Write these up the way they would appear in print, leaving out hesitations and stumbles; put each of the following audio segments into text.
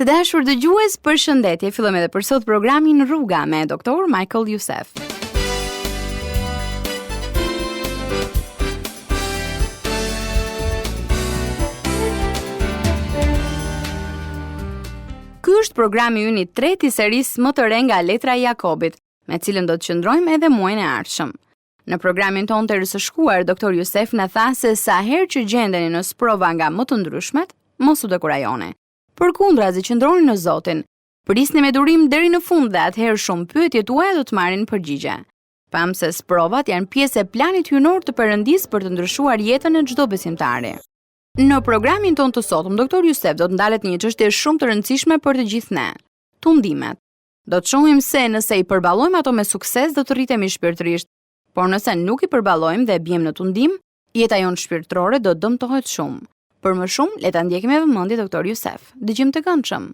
Të dashur dëgjues, përshëndetje. Fillojmë edhe për sot programin Rruga me Dr. Michael Youssef. Ky është programi ynë i tretë i serisë më të re nga Letra e Jakobit, me cilën do të qëndrojmë edhe muajin e ardhshëm. Në programin tonë të rishkuar, Dr. Youssef na tha se sa herë që gjendeni në sprova nga më të ndryshmet, mos u dekurajoni. Përkundrazi qëndroni në Zotin. Prisni me durim deri në fund dhe atëherë shumë pyetje tuaja do të marrin përgjigje. Pam se sprovat janë pjesë e planit hyjnor të Perëndisë për të ndryshuar jetën e çdo besimtari. Në programin tonë të sotëm, Dr. Youssef do të ndalet një çështje shumë të rëndësishme për të gjithë ne: tundimet. Do të shohim se nëse i përballojmë ato me sukses do të rritemi shpirtërisht, por nëse nuk i përballojmë dhe bjem në tundim, jeta jonë shpirtërore do dëmtohet shumë. Për më shumë, le ta ndjekim me vëmendje Dr. Youssef. Dëgjim të këndshëm.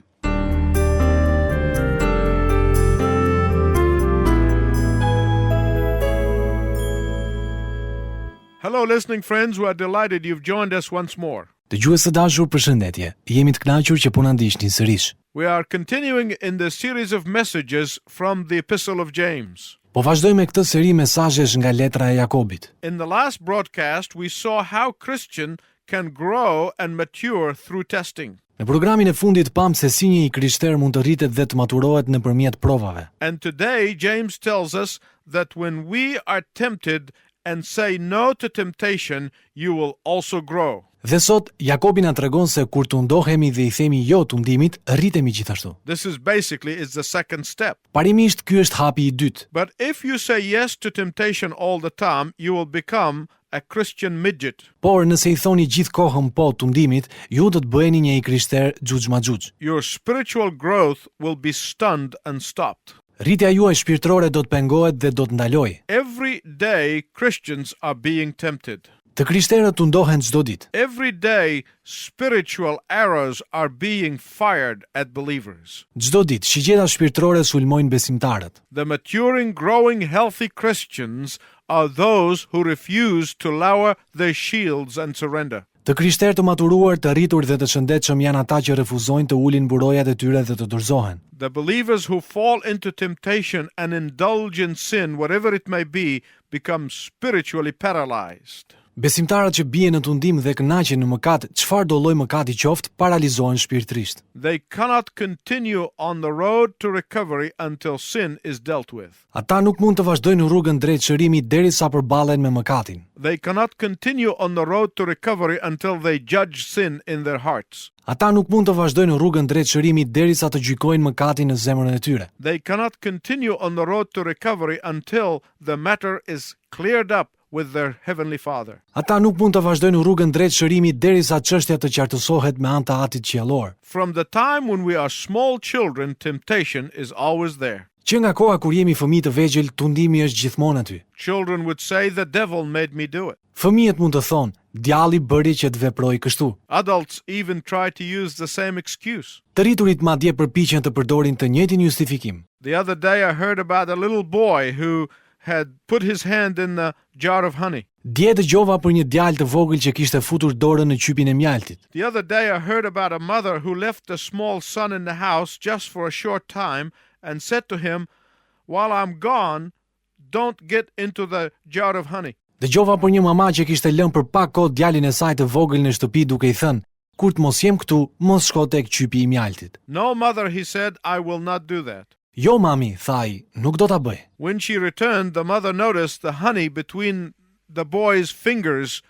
Hello, listening friends. We are delighted you've joined us once more. Dëgjues të dashur, përshëndetje. Jemi të kënaqur që po na ndiqni sërish. We are continuing in the series of messages from the Epistle of James. Po vazhdojmë me këtë seri mesazhesh nga Letra e Jakobit. In the last broadcast, we saw how Christian can grow and mature through testing. Në programin e fundit pam se si një krishter mund të rritet dhe të maturohet nëpërmjet provave. And today, James tells us that when we are tempted and say no to temptation, you will also grow. Dhe sot Jakobi na tregon se kur tundohemi dhe i themi jo tundimit, rritemi gjithashtu. This is the second step. Parimisht ky është hapi i dytë. But if you say yes to temptation all the time, you will become a Christian midget. Por nëse i thoni gjithkohën po tundimit, ju do të bëheni një krishter xhuxhmaxhuxh. Your spiritual growth will be stunned and stopped. Rritja juaj shpirtërore do të pengohet dhe do të ndalojë. Every day Christians are being tempted. Të krishterët tundohen çdo ditë. Every day spiritual arrows are being fired at believers. Çdo ditë shigjeta shpirtërore sulmojnë besimtarët. The maturing, growing, healthy Christians are those who refuse to lower their shields and surrender. Të krishterë të maturuar, të rritur dhe të shëndetshëm janë ata që refuzojnë të ulin burojat e tyre dhe të dorëzohen. The believers who fall into temptation and indulge in sin, whatever it may be, become spiritually paralyzed. Besimtarët që bien në tundim dhe kënaqen në mëkat, çfarë do lloj mëkati qoftë, paralizohen shpirtërisht. They cannot continue on the road to recovery until sin is dealt with. Ata nuk mund të vazhdojnë rrugën drejt shërimit derisa përballen me mëkatin. They cannot continue on the road to recovery until they judge sin in their hearts. Ata nuk mund të vazhdojnë rrugën drejt shërimit derisa të gjykojnë mëkatin në zemrën e tyre. They cannot continue on the road to recovery until the matter is cleared up with their heavenly Father. Ata nuk mund të vazhdojnë rrugën drejt shërimit derisa çështja të qartësohet me anë të Atit qiellor. From the time when we are small children, temptation is always there. Që nga koha kur jemi fëmijë të vegjël, tundimi është gjithmonë aty. Children would say, the devil made me do it. Fëmijët mund të thonë, djalli bëri që të veproj kështu. Adults even try to use the same excuse. Të rriturit madje përpiqen të përdorin të njëjtin justifikim. The other day I heard about a little boy who had put his hand in the jar of honey. Dje dëgjova për një djalë të vogël që kishte futur dorën në qypin e mjaltit. The other day I heard about a mother who left a small son in the house just for a short time and said to him, while I'm gone, don't get into the jar of honey. Dëgjova për një mama që kishte lënë për pak kohë djalin e saj të vogël në shtëpi duke i thënë, kur të mos jem këtu, mos shko tek qypi i mjaltit. No, mother, he said, I will not do that. Jo, mami, tha ai, nuk do ta bëj. When she returned, the mother noticed the honey between the boy's fingers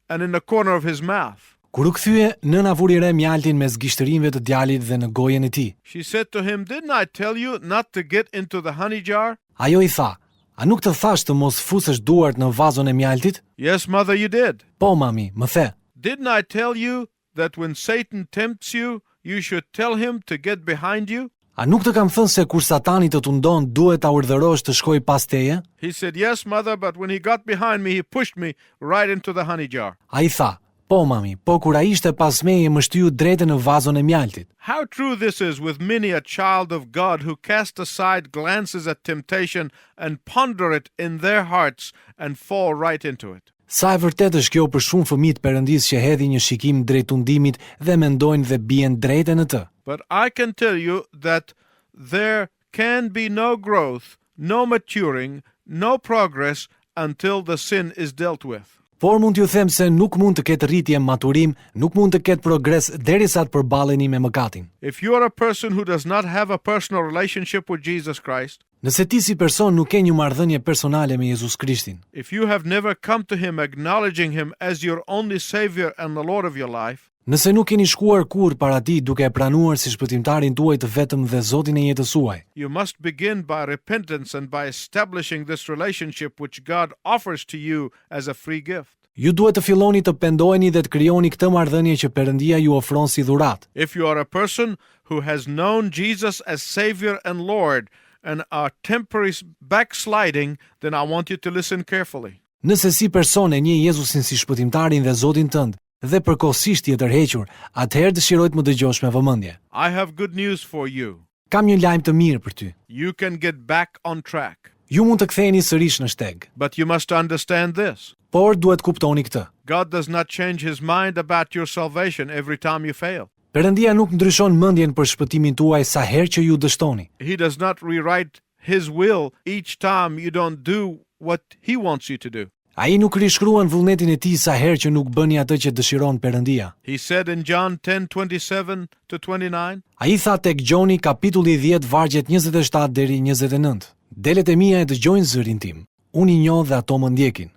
and in the corner of his mouth. Kur u kthye, nëna vuri re mjaltin mes gishtërinjve të djalit dhe në gojen e tij. She said to him, didn't I tell you not to get into the honey jar? Ajo i tha, a nuk të thash të mos fusësh duart në vazon e mjaltit? Yes, mother, you did. Po, mami, më the. Didn't I tell you that when Satan tempts you, you should tell him to get behind you? A nuk të kam thënë se kur Satani të tundon, duhet ta urdhërosh të shkoj pas teje? He said, yes, mother, but when he got behind me, he pushed me right into the honey jar. Ai tha, po mami, po kur ai ishte pas meje më shtyu drejt në vazon e mjaltit. How true this is with many a child of God who cast aside glances at temptation and ponder it in their hearts and fall right into it. Sa e vërtet është kjo për shumë fëmijë të Perëndisë që hedhin një shikim drejt tundimit dhe mendojnë dhe bien drejtë në të. But I can tell you that there can be no growth, no maturing, no progress until the sin is dealt with. Por mund t'ju them se nuk mund të ketë rritje, maturim, nuk mund të ketë progres derisa të përballeni me mëkatin. If you are a person who does not have a personal relationship with Jesus Christ, Nëse ti si person nuk ke një marrëdhënie personale me Jezus Krishtin, if you have never come to him acknowledging him as your only savior and the Lord of your life, nëse nuk keni shkuar kurrë para tij duke e pranuar si shpëtimtarin tuaj të vetëm dhe Zotin e jetës suaj, you must begin by repentance and by establishing this relationship which God offers to you as a free gift. ju duhet të filloni të pendoheni dhe të krijoni këtë marrëdhënie që Perëndia ju ofron si dhuratë. If you are a person who has known Jesus as Savior and Lord and are temporary backsliding, then I want you to listen carefully. Nëse si person e njeh Jezusin si shpëtimtarin dhe Zotin tënd dhe përkohësisht je tërhequr, atëherë dëshiroj të më dëgjosh me vëmendje. I have good news for you. Kam një lajm të mirë për ty. You can get back on track. Ju mund të ktheheni sërish në shteg, But you must understand this. por duhet kuptoni këtë. God does not change his mind about your salvation every time you fail. Perëndia nuk ndryshon mendjen për shpëtimin tuaj sa herë që ju dështoni. He does not rewrite his will each time you don't do what he wants you to do. Ai nuk rishkruan vullnetin e tij sa herë që nuk bëni atë që dëshiron Perëndia. He said in John 10:27 to 29, Ai tha tek Gjoni kapitulli 10 vargjet 27 deri 29. Delet e mia e dëgjojnë zërin tim. Unë i njoh dhe ato më ndjekin.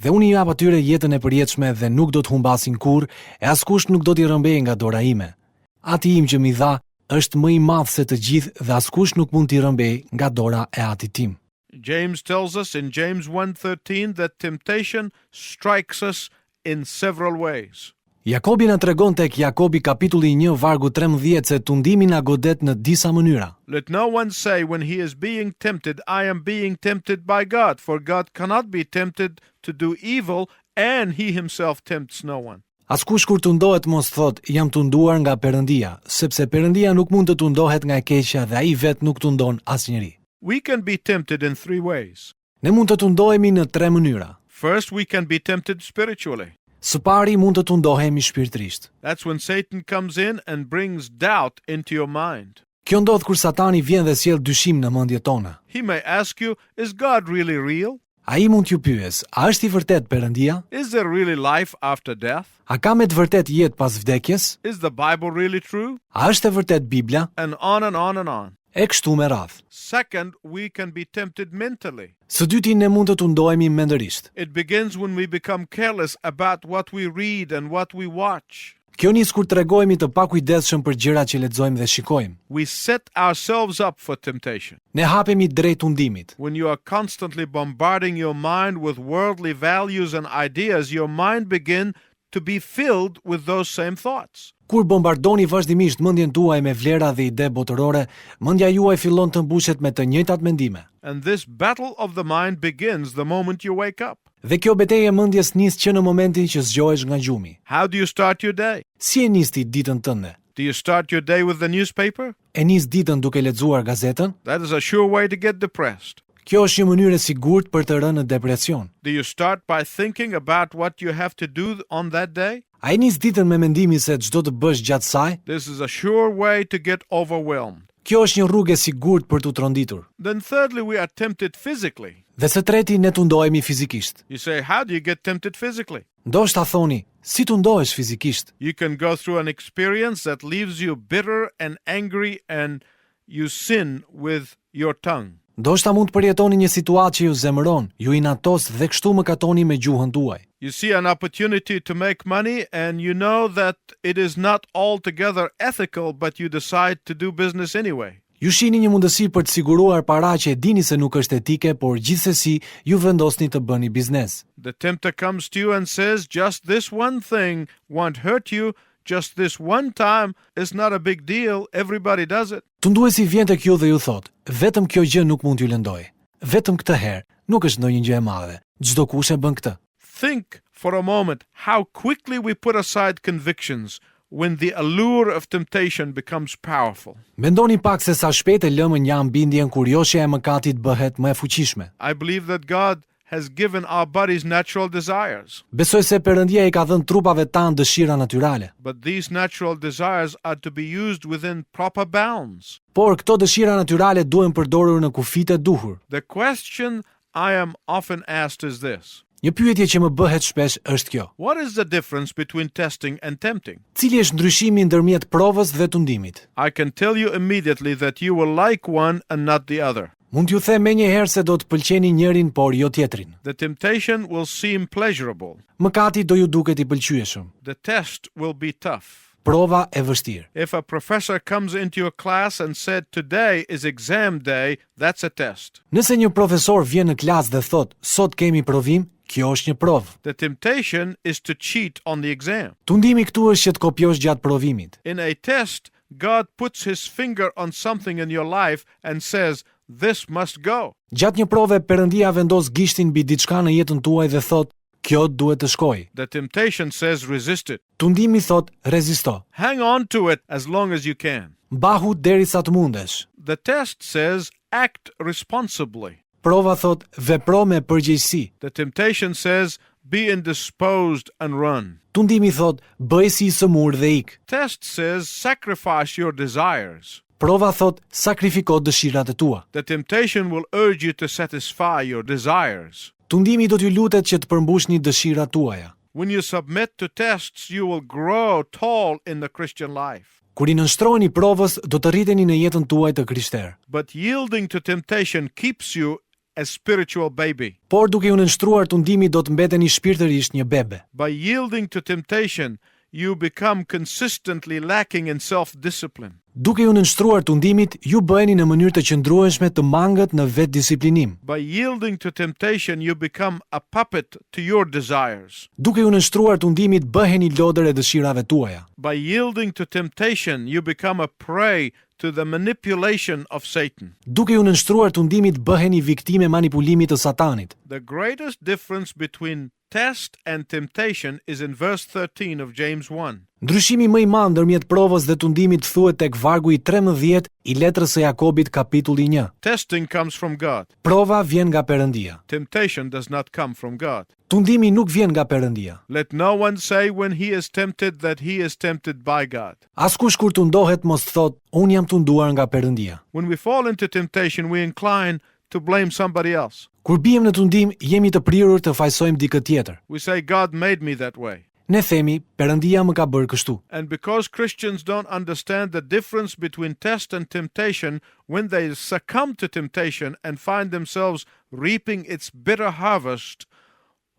Dhe unë i jap atyre jetën e përjetshme dhe nuk do të humbasin kurrë, e askush nuk do t'i rrëmbejë nga dora ime. Ati im që mi dha është më i madh se të gjithë dhe askush nuk mund t'i rrëmbejë nga dora e Atit tim. James tells us in James 1:13 that temptation strikes us in several ways. Jakobi na tregon tek Jakobi kapitulli 1 vargu 13 se tundimi na godet në disa mënyra. Let no one say when he is being tempted, I am being tempted by God, for God cannot be tempted to do evil, and he himself tempts no one. Askush kur tundohet mos thot jam tunduar nga Perëndia, sepse Perëndia nuk mund të tundohet nga e keqja dhe ai vet nuk tundon asnjëri. We can be tempted in three ways. Ne mund të tundohemi në 3 mënyra. First, we can be tempted spiritually. Së pari mund të tundohemi shpirtërisht. That's when Satan comes in and brings doubt into your mind. Kjo ndodh kur Satani vjen dhe sjell dyshim në mendjet tona. He may ask you, is God really real? Ai mund t'ju pyes, a është i vërtet Perëndia? Is there really life after death? A ka me të vërtet jetë pas vdekjes? Is the Bible really true? A është e vërtet Bibla? And on and on and on. E kështu me radhë. Second, we can be tempted mentally. Së dyti ne mund të tundohemi mendërisht. It begins when we become careless about what we read and what we watch. Kjo nis kur tregojemi të pakujdesshëm për gjërat që lexojmë dhe shikojmë. We set ourselves up for temptation. Ne hapemi drejt tundimit. When you are constantly bombarding your mind with worldly values and ideas, your mind begins to be filled with those same thoughts. Kur bombardoni vazhdimisht mendjen tuaj me vlera dhe ide botërore, mendja juaj fillon të mbushet me të njëjtat mendime. And this battle of the mind begins the moment you wake up. Dhe kjo betejë e mendjes nis që në momentin që zgjohesh nga gjumi. How do you start your day? Si e nis ti ditën tënde? Do you start your day with the newspaper? E nis ditën duke lexuar gazetën? That is a sure way to get depressed. Kjo është një mënyrë e sigurt për të rënë në depresion. Do you start by thinking about what you have to do on that day? A e nis ditën me mendimin se çdo të bësh gjatë saj? This is a sure way to get overwhelmed. Kjo është një rrugë e sigurt për t'u tronditur. Then thirdly, we are tempted physically. Dhe së treti ne tundohemi fizikisht. You say, how do you get tempted physically? Ndoshta thoni, si tundohesh fizikisht? You can go through an experience that leaves you bitter and angry and you sin with your tongue. Ndoshta mund të përjetoni një situatë që ju zemëron, ju inatos dhe kështu mëkatoni me gjuhën tuaj. You see an opportunity to make money and you know that it is not altogether ethical, but you decide to do business anyway. Ju shihni një mundësi për të siguruar para që e dini se nuk është etike, por gjithsesi ju vendosni të bëni biznes. The tempter comes to you and says, just this one thing won't hurt you, just this one time is not a big deal, everybody does it. Tunduesi vjen tek ju dhe ju thot, vetëm kjo gjë nuk mund t'ju lëndojë. Vetëm këtë herë, nuk është ndonjë gjë e madhe. Çdo kush e bën këtë. Think for a moment how quickly we put aside convictions when the allure of temptation becomes powerful. Mendoni pak se sa shpejt e lëmë nga mbindjen kur joshja e mëkatit bëhet më e fuqishme. I believe that God has given our bodies natural desires, Besoj se Perëndia i ka dhënë trupave tanë dëshira natyrale, but these natural desires are to be used within proper bounds. por këto dëshira natyrale duhen përdorur në kufitë e duhur. The question I am often asked is this: Një pyetje që më bëhet shpesh është kjo: what is the difference between testing and tempting? Cili është ndryshimi ndërmjet provës dhe tundimit? I can tell you immediately that you will like one and not the other. Mund t'ju them menjëherë se do të pëlqeni njërin por jo tjetrin. The temptation will seem pleasurable. Mëkati do ju duket i pëlqyeshëm, The test will be tough. prova e vështirë. If a professor comes into your class and said, "Today is exam day," that's a test. Nëse një profesor vjen në klasë dhe thot, sot kemi provim, kjo është një provë. The temptation is to cheat on the exam. Tundimi këtu është që të kopjosh gjatë provimit. In a test, God puts his finger on something in your life and says, "This must go." Gjatë një prove, Perëndia vendos gishtin mbi diçka në jetën tuaj dhe thot, kjo duhet të shkojë. The temptation says, "Resist it. Tundimi thot, rezisto. Hang on to it as long as you can." Mbahu derisa të mundesh. The test says, "Act responsibly." Prova thot, vepro me përgjegjësi. The temptation says, "Be indisposed and run." Tundimi thot, bëj si i sëmur dhe ik. Test says, "Sacrifice your desires." Prova thot, sakrifiko dëshirat e tua. The temptation will urge you to satisfy your desires. Tundimi do t'ju lutet që të përmbushni dëshirat tuaja. When you submit to tests, you will grow tall in the Christian life. Kur i nënshtroheni provës, do të rriteni në jetën tuaj të krishterë. But yielding to temptation keeps you a spiritual baby. Por duke u nënshtruar tundimit do të mbeteni shpirtërisht një bebe. By yielding to temptation, you become consistently lacking in self-discipline. Duke u nënshtruar tundimit, ju bëheni në mënyrë të qëndrueshme të mangët në vetë disiplinim. By yielding to temptation, you become a puppet to your desires. Duke u nënshtruar tundimit, bëheni lodër e dëshirave tuaja. By yielding to temptation, you become a prey to the manipulation of Satan. Duke u nënshtruar tundimit, bëheni viktime manipulimit të Satanit. The greatest difference between test and temptation is in verse 13 of James 1. Ndryshimi më i madh ndërmjet provës dhe tundimit thuhet tek vargu i 13 i letrës së Jakobit kapitulli 1. Testing comes from God. Prova vjen nga Perëndia. Temptation does not come from God. Tundimi nuk vjen nga Perëndia. Let no one say when he is tempted that he is tempted by God. Askush kur tundohet mos thot, unë jam tunduar nga Perëndia. When we fall into temptation, we incline to blame somebody else. Kur bijem në tundim, jemi të prirur të fajsojmë dikë tjetër. We say, "God made me that way." Ne themi, Perëndia më ka bërë kështu. And because Christians don't understand the difference between test and temptation, when they succumb to temptation and find themselves reaping its bitter harvest,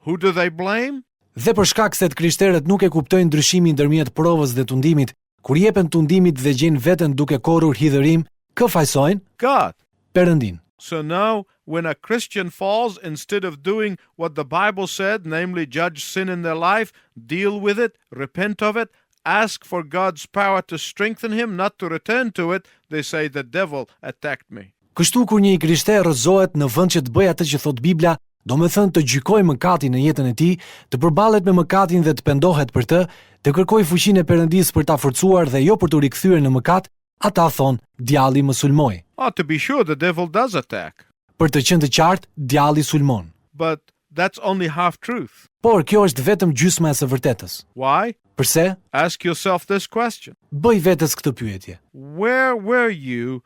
who do they blame? Dhe për shkak se të krishterët nuk e kuptojnë ndryshimin ndërmjet provës dhe tundimit, kur jepen tundimit dhe gjejnë veten duke korrur hidhërim, kë fajsojnë? God. Perëndin. So now, when a Christian falls, instead of doing what the Bible said, namely judge sin in their life, deal with it, repent of it, ask for God's power to strengthen him, not to return to it, they say, "The devil attacked me." Kështu kur një i krishter rrëzohet në vend që të bëjë atë që thot Bibla, do me thënë të gjykojë mëkatin në jetën e tij, të përballet me mëkatin dhe të pendohet për të, të kërkojë fuqinë e Perëndisë për ta forcuar dhe jo për të rikthyer në mëkat, ata thon, djalli më sulmoi. Oh, to be sure, the devil does attack. Për të qenë të qartë, djalli sulmon. But that's only half truth. Por kjo është vetëm gjysma e së vërtetës. Why? Përse? Ask yourself this question. Bëj vetes këtë pyetje. Where were you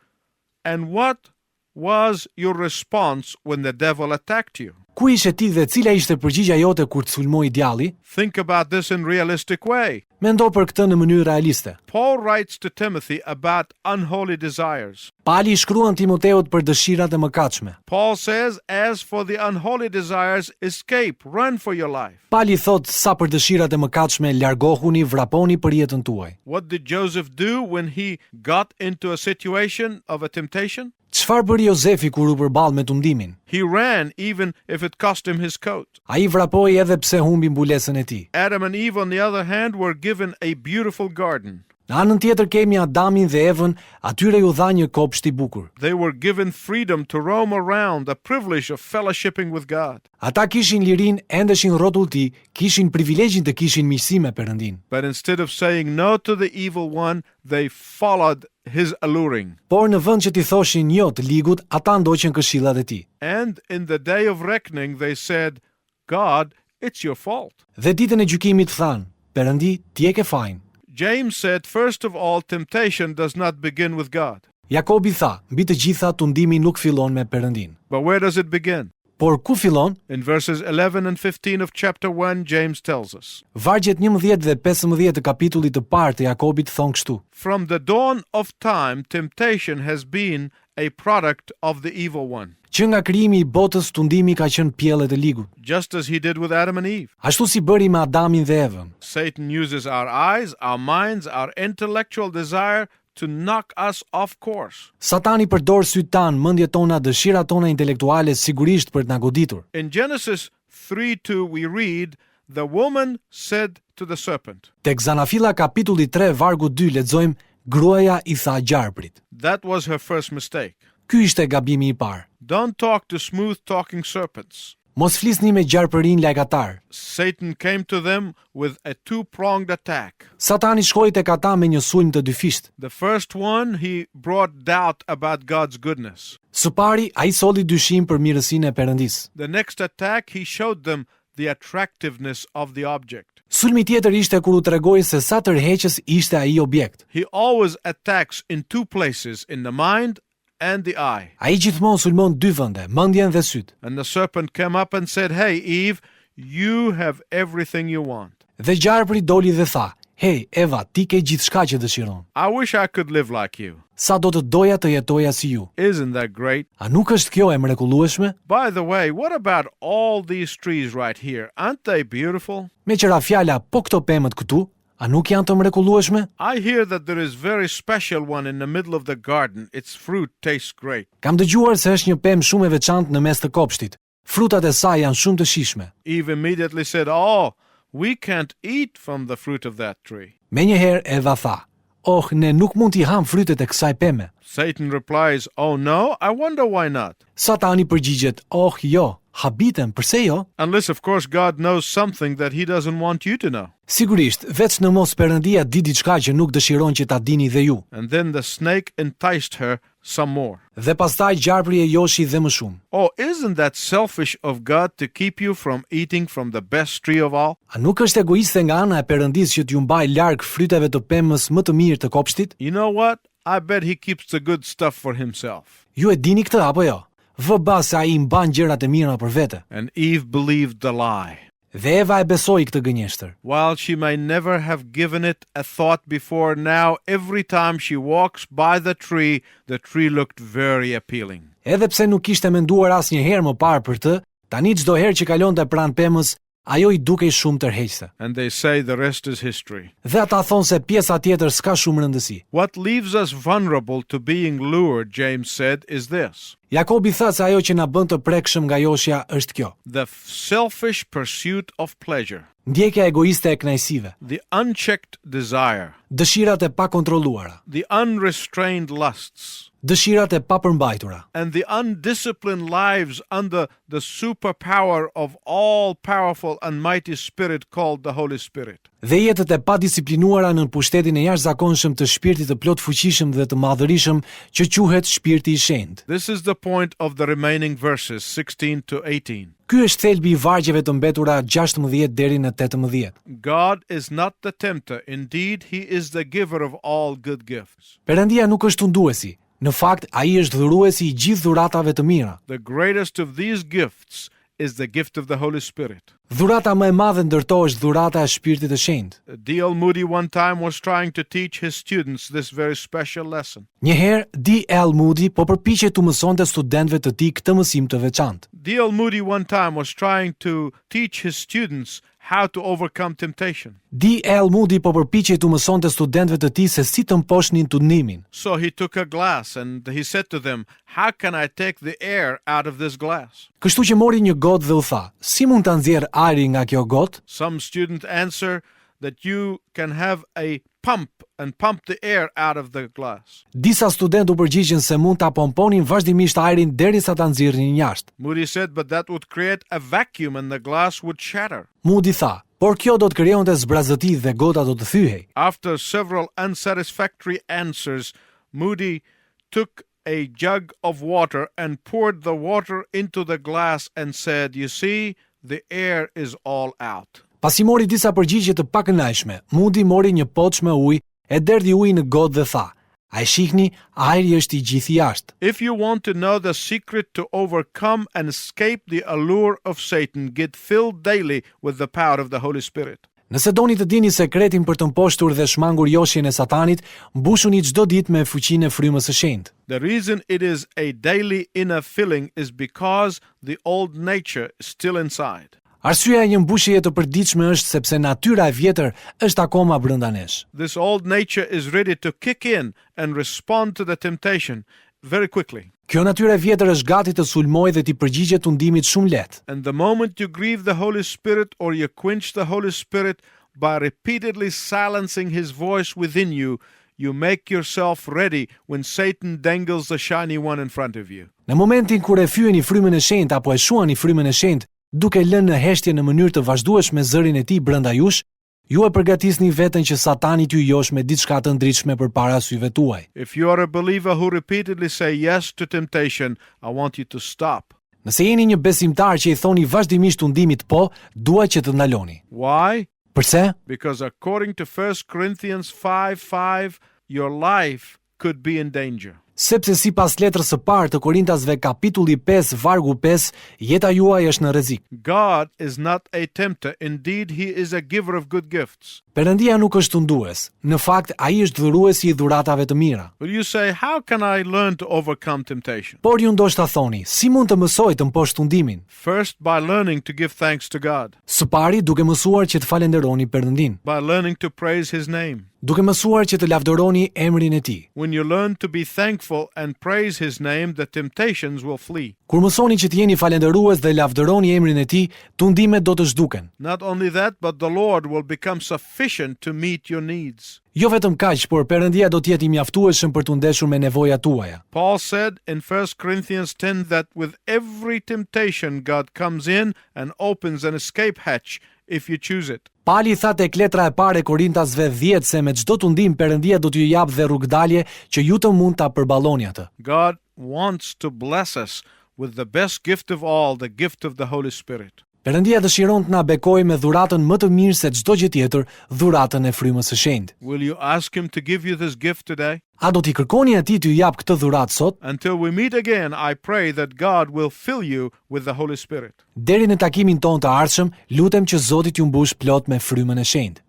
and what was your response when the devil attacked you? Ku ishe ti dhe cila ishte përgjigja jote kur të sulmoi djalli? Think about this in a realistic way. Mendo për këtë në mënyrë realiste. Paul writes to Timothy about unholy desires. Pali i shkruan Timoteut për dëshirat e mëkatshme. Paul says, "As for the unholy desires, escape, run for your life." Pali thot, sa për dëshirat e mëkatshme, largohuni, vraponi për jetën tuaj. What did Joseph do when he got into a situation of a temptation? Çfarë bëri Jozefi kur u përball me tundimin? He ran even if it cost him his coat. Ai vrapoi edhe pse humbi mbulesën e tij. Adam and Eve, on the other hand, were given a beautiful garden. Në anën tjetër kemi Adamin dhe Evën, atyre ju dha një kopsht i bukur. They were given freedom to roam around, the privilege of fellowshipping with God. Ata kishin lirinë, endeshin rrotullti, kishin privilegjin të kishin miqësi me Perëndin. But instead of saying no to the evil one, they followed his alluring. Por në vend që t'i thoshin jo të ligut, ata ndoqën këshillat e tij. And in the day of reckoning they said, God, it's your fault. Dhe ditën e gjykimit thanë, Perëndi, ti e ke fajin. James said, first of all, temptation does not begin with God. Jakobi tha, mbi të gjitha tundimi nuk fillon me Perëndin. But where does it begin? Por ku fillon? In verses 11 and 15 of chapter 1, James tells us, Vargjet 11 dhe 15 të kapitullit të parë të Jakobit thonë kështu. from the dawn of time, temptation has been a product of the evil one, Që nga krijimi i botës tundimi ka qenë pjellet e ligut, just as he did with Adam and Eve. ashtu si bëri me Adamin dhe Evën. Satan uses our eyes, our minds, our intellectual desire to knock us off course. Satani përdor sytë tanë, mendjet tona, dëshirat tona intelektuale sigurisht për të na goditur. In Genesis 3:2 we read, the woman said to the serpent. Tek Zanafilla kapitulli 3 vargu 2 lexojmë, gruaja i tha gjarprit. That was her first mistake. Ky ishte gabimi i parë. Don't talk to smooth-talking serpents. Mos flisni me gjarpërin lajgatar. Satan came to them with a two-pronged attack. Satani shkoi tek ata me një sulm të dyfisht. The first one, he brought doubt about God's goodness. Së pari, ai solli dyshim për mirësinë e Perëndisë. The next attack, he showed them the attractiveness of the object. Sulmi tjetër ishte kur u tregoi se sa tërheqës ishte ai objekt. He always attacks in two places, in the mind and the eye. Ai gjithmonë sulmon dy vende, mendjen dhe syt. And the serpent came up and said, hey, Eve, you have everything you want. Dhe gjarpri doli dhe tha, "Hey, Eva, ti ke gjithçka që dëshiron. I wish I could live like you. Sa do të doja të jetoja si ju." Isn't that great? A nuk është kjo e mrekullueshme? By the way, what about all these trees right here? Aren't they beautiful? Me qëra fjala, po këto pemët këtu, a nuk janë të mrekullueshme? I hear that there is very special one in the middle of the garden. Its fruit tastes great. Kam dëgjuar se është një pemë shumë e veçantë në mes të kopshtit. Frutat e saj janë shumë të shijshme. Eve immediately said, oh, we can't eat from the fruit of that tree. Menjëherë Eva tha, "Oh, ne nuk mund t'i ham frytet e kësaj peme." Satan replies, oh no, I wonder why not. Satani përgjigjet, "Oh, jo, habitem, pse jo?" Unless, of course, God knows something that he doesn't want you to know. Sigurisht, veç në mos Perëndia di diçka që nuk dëshiron që ta dini dhe ju. And then the snake enticed her some more. Dhe pastaj gjarpri e joshi dhe më shumë. Oh, isn't that selfish of God to keep you from eating from the best tree of all? A nuk është egoiste nga ana e Perëndisë që t'ju mbaj larg fryteve të pemës më të mirë të kopshtit? You know what? I bet he keeps the good stuff for himself. Ju e dini këtë apo jo? Vëba se ai mban gjërat e mira për vete. And Eve believed the lie. Dhe Eva e besoi këtë gënjeshtër. While she may never have given it a thought before, now every time she walks by the tree looked very appealing. Edhe pse nuk kishte menduar asnjëherë më parë për të, tani çdo herë që kalonte pranë pemës, ajo i dukej shumë tërheqëse. And they say the rest is history. Dhe ata thonë se pjesa tjetër s'ka shumë rëndësi. What leaves us vulnerable to being lured, James said, is this: Jakobi tha se ajo që na bën të prekshëm nga joshja është kjo. the selfish pursuit of pleasure, Ndjekja egoiste e kënaqësive, the unchecked desire, dëshirat e pakontrolluara, the unrestrained lusts, dëshirat e papërmbajtura, and the undisciplined lives under the superpower of all-powerful and mighty spirit called the Holy Spirit. dhe jetët e padisiplinuara në pushtetin e jashtëzakonshëm të shpirtit të plot fuqishëm dhe të madhërisëm që quhet Shpirti i Shenjtë. This is the point of the remaining verses 16 to 18. Ky është thelbi i vargjeve të mbetura 16 deri në 18. God is not the tempter, indeed he is the giver of all good gifts. Perëndia nuk është tunduesi. Në fakt, ai është dhuruesi i gjithë dhuratave të mira. The greatest of these gifts is the gift of the Holy Spirit. Dhurata më e madhe ndërto është dhurata e Shpirtit të Shenjtë. D.L. Moody one time was trying to teach his students this very special lesson. Njëherë, D.L. Moody po përpiqej të mësonte studentëve të tij këtë mësim të veçantë. D.L. Moody one time was trying to teach his students how to overcome temptation. D.L. Moody po përpiqej të mësonte studentëve të tij se si të mposhnin tundimin. So he took a glass and he said to them, how can I take the air out of this glass? Kështu që mori një gotë dhe u tha, si mund ta nxjerr ajrin nga kjo gotë? Some students answer that you can have a pump and pump the air out of the glass. Disa studentë u përgjigjen se mund ta pomponin vazhdimisht ajrin derisa ta nxjerrnin jashtë. Moody said, but that would create a vacuum and the glass would shatter. Moody tha, por kjo do të krijonte zbrazëti dhe gota do të thyhej. After several unsatisfactory answers, Moody took a jug of water and poured the water into the glass and said, "You see, the air is all out." Pasi mori disa përgjigje të pakënaqshme, Moody mori një poç me ujë, e derdhi ujin në gotë dhe tha: "A e shihni, ajri është I gjithë jashtë." If you want to know the secret to overcome and escape the allure of Satan, get filled daily with the power of the Holy Spirit. Nëse doni të dini sekretin për të mposhtur dhe shmangur joshjen e Satanit, mbushuni çdo ditë me fuqinë e frymës së shenjtë. The reason it is a daily inner filling is because the old nature is still inside. Arsyeja e një mbushjeje të përditshme është sepse natyra e vjetër është akoma brenda nesh. This old nature is ready to kick in and respond to the temptation very quickly. Kjo natyrë e vjetër është gati të sulmojë dhe të përgjigjet tundimit shumë lehtë. And the moment you grieve the Holy Spirit or you quench the Holy Spirit by repeatedly silencing his voice within you, you make yourself ready when Satan dangles the shiny one in front of you. Në momentin kur e fyeni frymën e shenjtë apo e shuani frymën e shenjtë, duke lënë në heshtje në mënyrë të vazhdueshme zërin e tij brenda jush, ju e përgatisni veten që Satani t'ju josh me diçka të ndritshme përpara syve tuaj. If you are a believer who repeatedly say yes to temptation, I want you to stop. Nëse jeni një besimtar që I thoni vazhdimisht tundimit po, dua që të ndaloni. Why? Përse? Because according to 1 Corinthians 5:5, your life could be in danger. Sepse sipas letrës së parë të Korintasve kapitulli 5 vargu 5, jeta juaj është në rrezik. God is not a tempter. Indeed, he is a giver of good gifts. Perëndia nuk është tundues. Në fakt, ai është dhuruesi I dhuratave të mira. Will you say, how can I learn to overcome temptation? Por ju ndoshta thoni, si mund të mësoj të mposh tundimin? First, by learning to give thanks to God. Së pari, duke mësuar që të falenderoni Perëndin. By learning to praise his name. Duke mësuar që të lavdëroni emrin e Tij. When you learn to be thankful and praise his name, the temptations will flee. Kur mësoni që të jeni falendërues dhe lavdëroni emrin e Tij, tundimet do të zhduken. Not only that, but the Lord will become sufficient to meet your needs. Jo vetëm kaq, por Perëndia do të jetë I mjaftueshëm për të ndeshur me nevojat tuaja. Paul said in 1 Corinthians 10 that with every temptation God comes in and opens an escape hatch if you choose it. Pali tha tek letra e parë e Korintasve 10 se me çdo tundim Perëndia do t'ju jap dhe rrugdalje që ju të mund ta përballoni atë. God wants to bless us with the best gift of all, the gift of the Holy Spirit. Perëndia dëshiron të na bekojë me dhuratën më të mirë se çdo gjë tjetër, dhuratën e frymës së shenjtë. Will you ask him to give you this gift today? A do t'i kërkoni atij t'ju jap këtë dhuratë sot? Until we meet again, I pray that God will fill you with the Holy Spirit. Deri në takimin tonë të ardhshëm, lutem që Zoti t'ju mbush plot me frymën e shenjtë.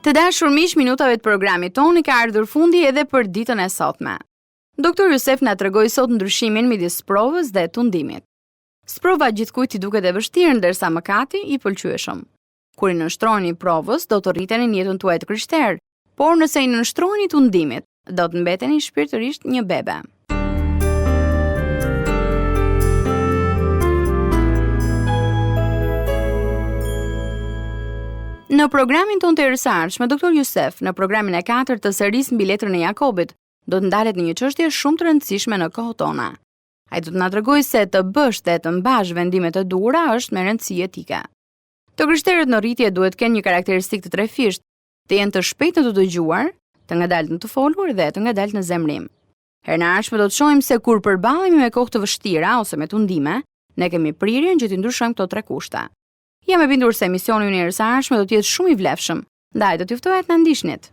Të dashur miq, minutave të programit tonë ka ardhur fundi edhe për ditën e sotme. Doktor Jusef na tregoi sot ndryshimin midis sprovës dhe tundimit. Sprova gjithkujt I duket e vështirë ndërsa mëkati I pëlqyeshëm. Kur I nënshtroni provës, do të rriteni në jetën tuaj të krishterë, por nëse I nënshtroni tundimit, do të mbeteni shpirtërisht një bebe. Në programin tonë të erësardhshëm, Doktor Jusef, në programin e 4 të serisë mbi letrën e Jakobit, do të ndalet në një çështje shumë të rëndësishme në kohën tonë. Ai do të na tregojë se të bësh dhe të mbash vendime të duhura është me rëndësi etike. Të krishterët në rritje duhet të kenë një karakteristikë të trefisht, të jenë të shpejtë të dëgjuar, të ngadaltë në të folur dhe të ngadaltë në zemrim. Herë në ardhshme do të shohim se kur përballemi me kohë të vështira ose me tundime, ne kemi prirjen që të ndryshojmë këto 3 kushte. Jam e bindur se emisioni ynë I erësardhshëm do të jetë shumë I vlefshëm. Ndaj do t'ju ftoj të na ndiqnit.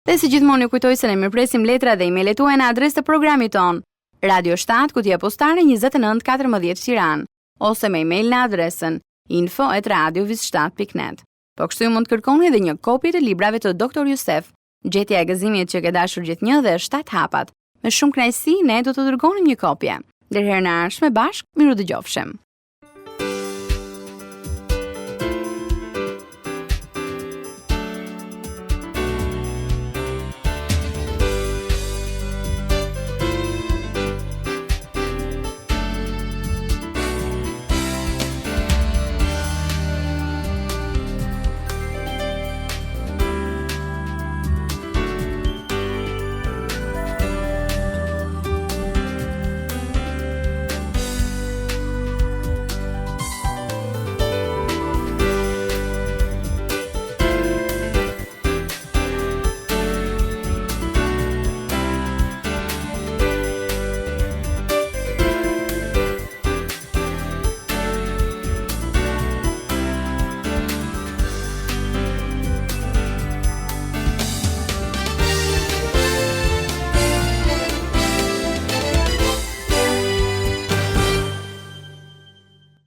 Dhe si gjithmonë ju kujtoj se ne mirpresim letra dhe emailët tuaja në adresë të programit ton: Radio 7 Kutia Postare 2914 Tiranë, ose me email në adresën info@radioviz7.net. Po kështu ju mund të kërkoni edhe një kopje të librave të Doktor Jusef, Gjetja e gëzimit që ke dashur gjithnjë dhe 7 hapat. Me shumë kënaqësi ne do të dërgonim një kopje. Deri herë në ardhshme bashkë, miru dëgjofshim.